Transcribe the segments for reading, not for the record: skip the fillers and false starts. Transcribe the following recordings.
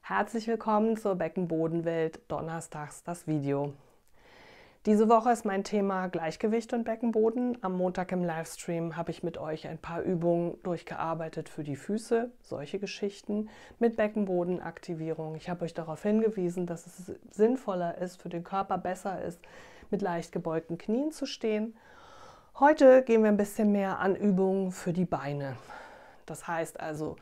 Herzlich willkommen zur Beckenbodenwelt, donnerstags das Video. Diese Woche ist mein Thema Gleichgewicht und Beckenboden. Am Montag im Livestream habe ich mit euch ein paar Übungen durchgearbeitet für die Füße, solche Geschichten mit Beckenbodenaktivierung. Ich habe euch darauf hingewiesen, dass es sinnvoller ist, für den Körper besser ist, mit leicht gebeugten Knien zu stehen. Heute gehen wir ein bisschen mehr an Übungen für die Beine. Das heißt also,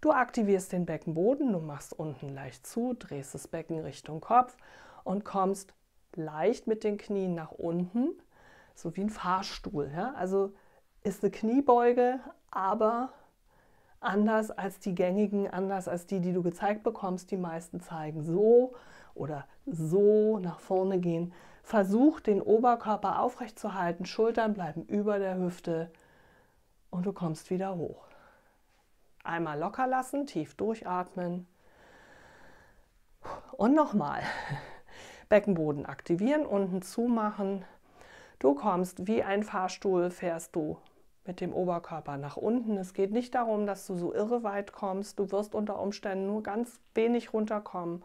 du aktivierst den Beckenboden, du machst unten leicht zu, drehst das Becken Richtung Kopf und kommst leicht mit den Knien nach unten, so wie ein Fahrstuhl. Ja? Also ist eine Kniebeuge, aber anders als die gängigen, anders als die du gezeigt bekommst. Die meisten zeigen so oder so nach vorne gehen. Versuch, den Oberkörper aufrecht zu halten, Schultern bleiben über der Hüfte und du kommst wieder hoch. Einmal locker lassen, tief durchatmen und nochmal. Beckenboden aktivieren, unten zumachen. Du kommst wie ein Fahrstuhl, fährst du mit dem Oberkörper nach unten. Es geht nicht darum, dass du so irre weit kommst. Du wirst unter Umständen nur ganz wenig runterkommen.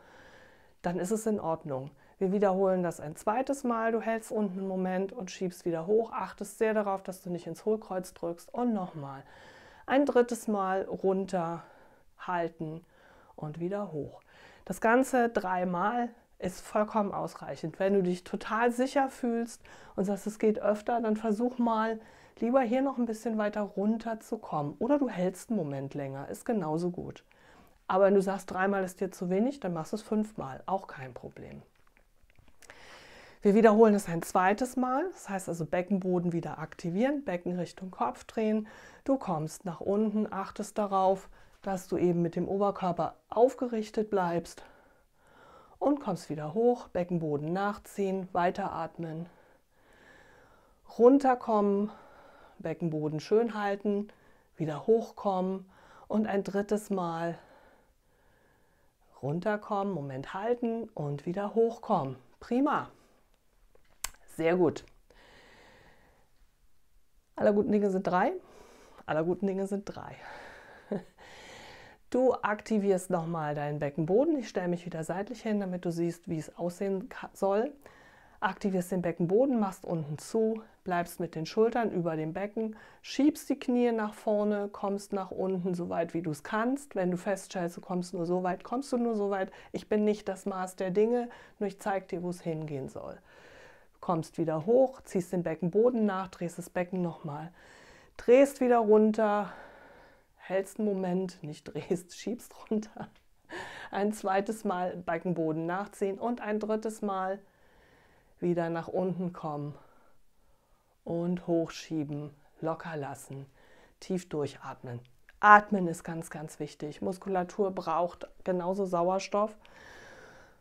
Dann ist es in Ordnung. Wir wiederholen das ein zweites Mal. Du hältst unten einen Moment und schiebst wieder hoch. Achtest sehr darauf, dass du nicht ins Hohlkreuz drückst. Und nochmal. Ein drittes Mal runter, halten und wieder hoch. Das Ganze 3 Mal ist vollkommen ausreichend. Wenn du dich total sicher fühlst und sagst, es geht öfter, dann versuch mal, lieber hier noch ein bisschen weiter runter zu kommen. Oder du hältst einen Moment länger, ist genauso gut. Aber wenn du sagst, 3 Mal ist dir zu wenig, dann machst du es 5 Mal, auch kein Problem. Wir wiederholen es ein zweites Mal, das heißt also Beckenboden wieder aktivieren, Becken Richtung Kopf drehen. Du kommst nach unten, achtest darauf, dass du eben mit dem Oberkörper aufgerichtet bleibst und kommst wieder hoch, Beckenboden nachziehen, weiteratmen, runterkommen, Beckenboden schön halten, wieder hochkommen und ein drittes Mal runterkommen, Moment halten und wieder hochkommen. Prima. Sehr gut. Aller guten Dinge sind 3. Aller guten Dinge sind 3. Du aktivierst nochmal deinen Beckenboden. Ich stelle mich wieder seitlich hin, damit du siehst, wie es aussehen soll. Aktivierst den Beckenboden, machst unten zu, bleibst mit den Schultern über dem Becken, schiebst die Knie nach vorne, kommst nach unten, so weit wie du es kannst. Wenn du feststellst, du kommst nur so weit, kommst du nur so weit. Ich bin nicht das Maß der Dinge, nur ich zeige dir, wo es hingehen soll. Kommst wieder hoch, ziehst den Beckenboden nach, drehst das Becken nochmal, drehst wieder runter, hältst einen Moment, nicht drehst, schiebst runter. Ein zweites Mal Beckenboden nachziehen und ein drittes Mal wieder nach unten kommen und hochschieben, locker lassen, tief durchatmen. Atmen ist ganz, ganz wichtig. Muskulatur braucht genauso Sauerstoff.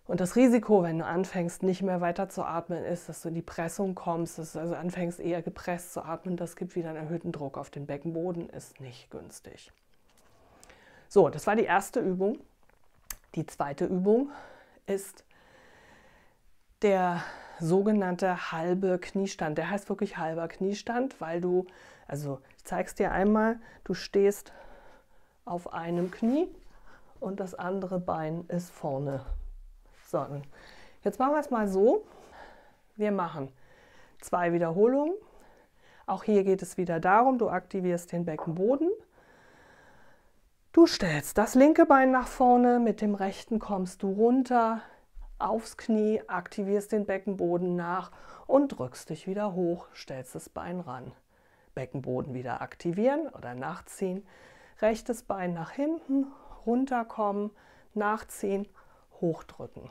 Und das Risiko, wenn du anfängst, nicht mehr weiter zu atmen, ist, dass du in die Pressung kommst, dass du also anfängst, eher gepresst zu atmen. Das gibt wieder einen erhöhten Druck auf den Beckenboden, ist nicht günstig. So, das war die erste Übung. Die zweite Übung ist der sogenannte halbe Kniestand. Der heißt wirklich halber Kniestand, weil du, also ich zeige es dir einmal, du stehst auf einem Knie und das andere Bein ist vorne. So, jetzt machen wir es mal so. Wir machen 2 Wiederholungen. Auch hier geht es wieder darum, du aktivierst den Beckenboden. Du stellst das linke Bein nach vorne, mit dem rechten kommst du runter aufs Knie, aktivierst den Beckenboden nach und drückst dich wieder hoch, stellst das Bein ran. Beckenboden wieder aktivieren oder nachziehen. Rechtes Bein nach hinten, runterkommen, nachziehen, hochdrücken.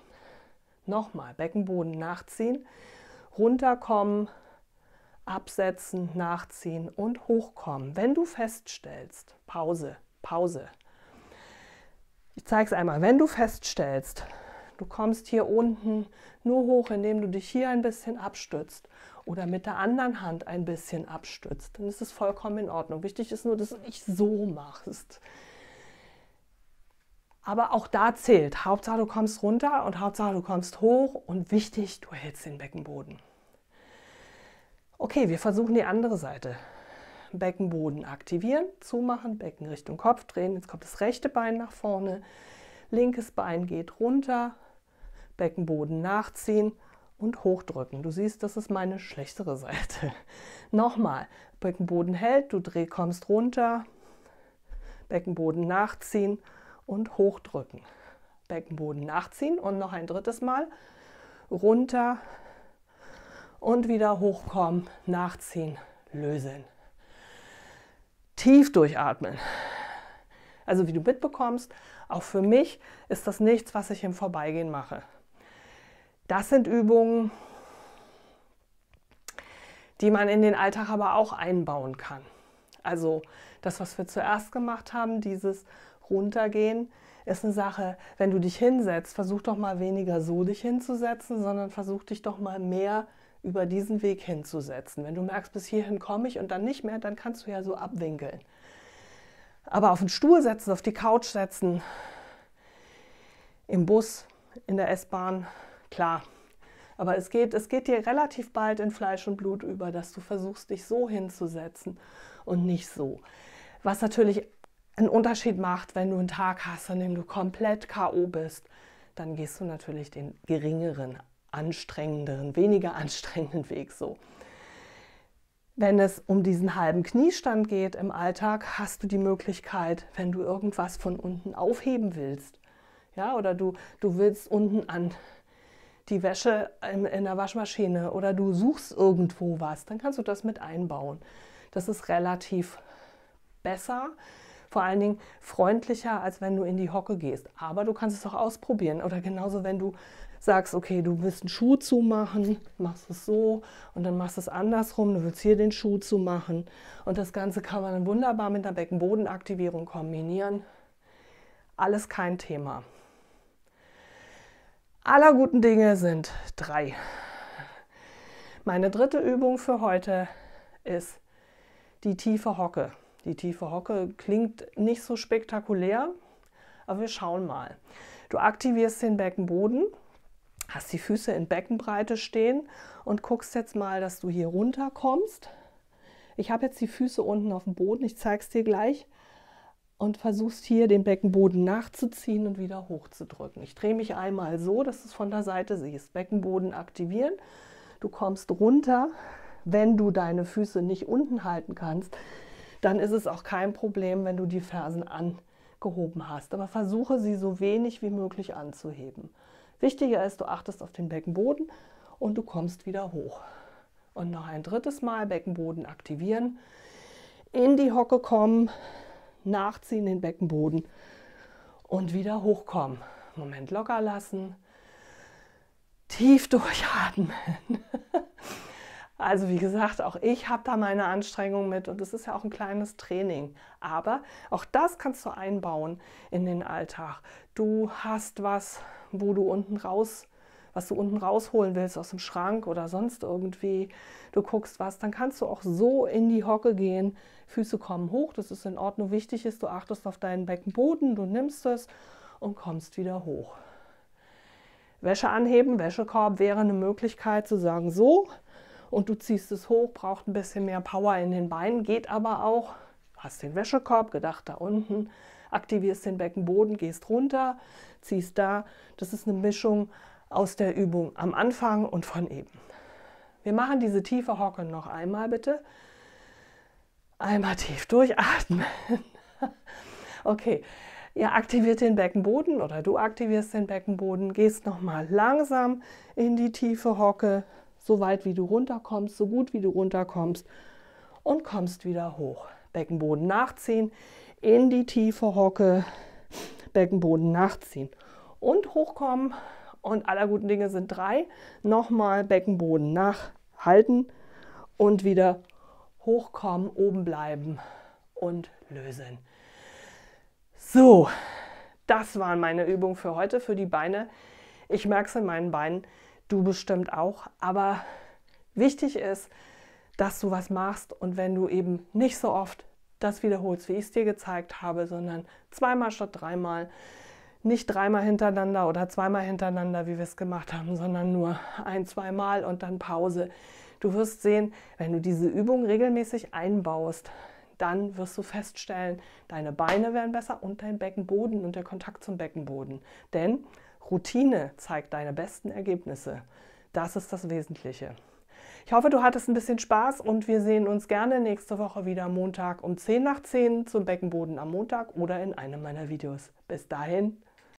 Nochmal, Beckenboden nachziehen, runterkommen, absetzen, nachziehen und hochkommen. Wenn du feststellst, Pause. Ich zeige es einmal, wenn du feststellst, du kommst hier unten nur hoch, indem du dich hier ein bisschen abstützt oder mit der anderen Hand ein bisschen abstützt, dann ist es vollkommen in Ordnung. Wichtig ist nur, dass du nicht so machst. Aber auch da zählt, Hauptsache du kommst runter und Hauptsache du kommst hoch und wichtig, du hältst den Beckenboden. Okay, wir versuchen die andere Seite. Beckenboden aktivieren, zumachen, Becken Richtung Kopf drehen. Jetzt kommt das rechte Bein nach vorne, Linkes Bein geht runter, Beckenboden nachziehen und hochdrücken. Du siehst, das ist meine schlechtere Seite. Nochmal, Beckenboden hält, du kommst runter, Beckenboden nachziehen und hochdrücken. Beckenboden nachziehen und noch ein drittes Mal runter und wieder hochkommen, nachziehen, lösen. Tief durchatmen. Also wie du mitbekommst, auch für mich ist das nichts, was ich im Vorbeigehen mache. Das sind Übungen, die man in den Alltag aber auch einbauen kann. Also das, was wir zuerst gemacht haben, dieses Runtergehen, ist eine Sache, wenn du dich hinsetzt, versuch doch mal weniger so dich hinzusetzen, sondern versuch dich doch mal mehr über diesen Weg hinzusetzen. Wenn du merkst, bis hierhin komme ich und dann nicht mehr, dann kannst du ja so abwinkeln. Aber auf den Stuhl setzen, auf die Couch setzen, im Bus, in der S-Bahn, klar. Aber es geht dir relativ bald in Fleisch und Blut über, dass du versuchst, dich so hinzusetzen und nicht so. Was natürlich einen Unterschied macht, wenn du einen Tag hast, an dem du komplett K.O. bist, dann gehst du natürlich den geringeren, anstrengenderen, weniger anstrengenden Weg so. Wenn es um diesen halben Kniestand geht im Alltag, hast du die Möglichkeit, wenn du irgendwas von unten aufheben willst, ja, oder du willst unten an die Wäsche in der Waschmaschine oder du suchst irgendwo was, dann kannst du das mit einbauen. Das ist relativ besser, vor allen Dingen freundlicher, als wenn du in die Hocke gehst. Aber du kannst es auch ausprobieren. Oder genauso, wenn du sagst, okay, du willst einen Schuh zumachen, machst es so und dann machst du es andersrum, du willst hier den Schuh zumachen. Und das Ganze kann man dann wunderbar mit einer Beckenbodenaktivierung kombinieren. Alles kein Thema. Aller guten Dinge sind 3. Meine dritte Übung für heute ist die tiefe Hocke. Die tiefe Hocke klingt nicht so spektakulär, aber wir schauen mal. Du aktivierst den Beckenboden, hast die Füße in Beckenbreite stehen und guckst jetzt mal, dass du hier runterkommst. Ich habe jetzt die Füße unten auf dem Boden, ich zeige es dir gleich. Und versuchst hier den Beckenboden nachzuziehen und wieder hochzudrücken. Ich drehe mich einmal so, dass du es von der Seite siehst. Beckenboden aktivieren. Du kommst runter. Wenn du deine Füße nicht unten halten kannst, dann ist es auch kein Problem, wenn du die Fersen angehoben hast. Aber versuche sie so wenig wie möglich anzuheben. Wichtiger ist, du achtest auf den Beckenboden und du kommst wieder hoch. Und noch ein drittes Mal Beckenboden aktivieren. In die Hocke kommen. Nachziehen den Beckenboden und wieder hochkommen. Moment locker lassen. Tief durchatmen. Also wie gesagt, auch ich habe da meine Anstrengung mit und es ist ja auch ein kleines Training. Aber auch das kannst du einbauen in den Alltag. Du hast was, wo du was du unten rausholen willst aus dem Schrank oder sonst irgendwie. Du guckst was, dann kannst du auch so in die Hocke gehen. Füße kommen hoch, das ist in Ordnung. Wichtig ist, du achtest auf deinen Beckenboden, du nimmst es und kommst wieder hoch. Wäsche anheben, Wäschekorb wäre eine Möglichkeit zu sagen so und du ziehst es hoch, braucht ein bisschen mehr Power in den Beinen, geht aber auch. Hast den Wäschekorb, gedacht da unten, aktivierst den Beckenboden, gehst runter, ziehst da. Das ist eine Mischung aus der Übung am Anfang und von eben. Wir machen diese tiefe Hocke noch einmal bitte. Einmal tief durchatmen. Okay, ihr aktiviert den Beckenboden oder du aktivierst den Beckenboden, gehst nochmal langsam in die tiefe Hocke, so weit wie du runterkommst, so gut wie du runterkommst und kommst wieder hoch. Beckenboden nachziehen, in die tiefe Hocke, Beckenboden nachziehen und hochkommen. Und aller guten Dinge sind 3. Nochmal Beckenboden nachhalten und wieder hochkommen, oben bleiben und lösen. So, das waren meine Übungen für heute, für die Beine. Ich merke es in meinen Beinen, du bestimmt auch. Aber wichtig ist, dass du was machst und wenn du eben nicht so oft das wiederholst, wie ich es dir gezeigt habe, sondern 2-mal statt 3-mal, nicht 3-mal hintereinander oder 2-mal hintereinander, wie wir es gemacht haben, sondern nur 1-, 2-mal und dann Pause. Du wirst sehen, wenn du diese Übung regelmäßig einbaust, dann wirst du feststellen, deine Beine werden besser und dein Beckenboden und der Kontakt zum Beckenboden. Denn Routine zeigt deine besten Ergebnisse. Das ist das Wesentliche. Ich hoffe, du hattest ein bisschen Spaß und wir sehen uns gerne nächste Woche wieder Montag um 10 nach 10 zum Beckenboden am Montag oder in einem meiner Videos. Bis dahin.